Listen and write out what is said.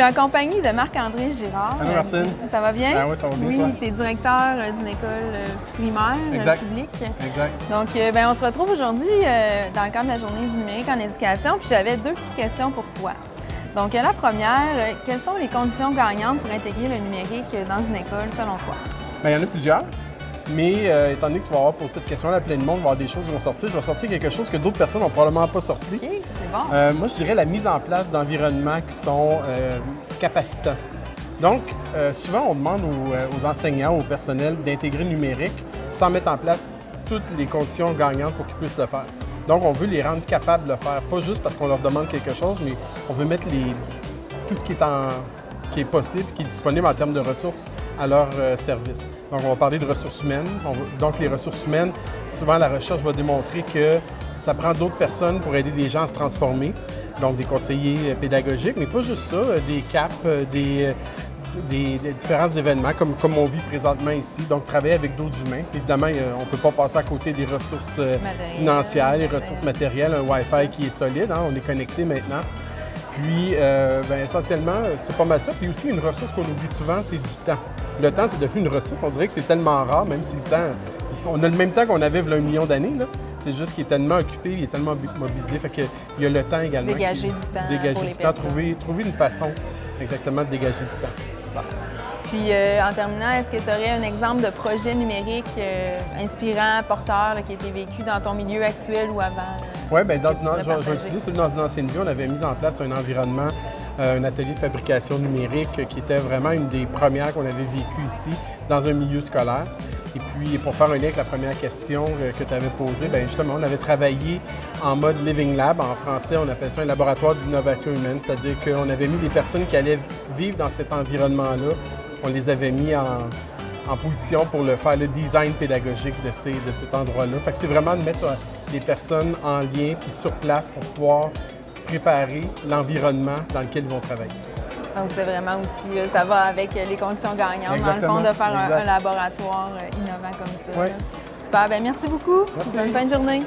suis en compagnie de Marc-André Girard. Allô, Martine. Ça va bien? Ah oui, ça va bien, oui, toi? tu es directeur d'une école primaire publique. Exact. Donc, on se retrouve aujourd'hui dans le cadre de la Journée du numérique en éducation. Puis j'avais deux petites questions pour toi. Donc, la première, quelles sont les conditions gagnantes pour intégrer le numérique dans une école, selon toi? Bien, il y en a plusieurs. Mais étant donné que tu vas avoir posé cette question-là, plein de monde, il va y avoir des choses qui vont sortir. Je vais sortir quelque chose que d'autres personnes n'ont probablement pas sorti. OK, c'est bon. Moi, je dirais la mise en place d'environnements qui sont capacitants. Donc, souvent, on demande aux enseignants, au personnel d'intégrer le numérique sans mettre en place toutes les conditions gagnantes pour qu'ils puissent le faire. Donc, on veut les rendre capables de le faire, pas juste parce qu'on leur demande quelque chose, mais on veut mettre tout ce qui est possible, qui est disponible en termes de ressources à leur service. Donc, on va parler de ressources humaines. Donc, les ressources humaines, souvent, la recherche va démontrer que ça prend d'autres personnes pour aider les gens à se transformer. Donc, des conseillers pédagogiques, mais pas juste ça, des CAP, des différents événements comme on vit présentement ici. Donc, travailler avec d'autres humains. Évidemment, on ne peut pas passer à côté des ressources financières, des ressources matérielles, un Wi-Fi qui est solide. On est connecté maintenant. Puis, essentiellement, c'est pas mal ça. Puis aussi, une ressource qu'on oublie souvent, c'est du temps. Le temps, c'est devenu une ressource. On dirait que c'est tellement rare, même si le temps... On a le même temps qu'on avait il y a 1 million d'années, là. C'est juste qu'il est tellement occupé, il est tellement mobilisé. Fait qu'il y a le temps également. Dégager du temps pour les temps, personnes. trouver une façon exactement de dégager du temps. Super. Puis, en terminant, est-ce que tu aurais un exemple de projet numérique inspirant, porteur, qui a été vécu dans ton milieu actuel ou avant? Oui, bien, je vais utiliser celui dans une ancienne vie. On avait mis en place un environnement, un atelier de fabrication numérique qui était vraiment une des premières qu'on avait vécues ici dans un milieu scolaire. Et puis, pour faire un lien avec la première question que tu avais posée, bien justement, on avait travaillé en mode Living Lab. En français, on appelle ça un laboratoire d'innovation humaine, c'est-à-dire qu'on avait mis des personnes qui allaient vivre dans cet environnement-là. On les avait mis en position pour faire le design pédagogique de cet endroit-là. Fait que c'est vraiment de mettre les personnes en lien puis sur place pour pouvoir préparer l'environnement dans lequel ils vont travailler. Donc, c'est vraiment aussi, là, ça va avec les conditions gagnantes, Exactement. dans le fond, de faire un laboratoire innovant comme ça. Oui. Super, bien merci beaucoup. Merci. Bonne fin de journée.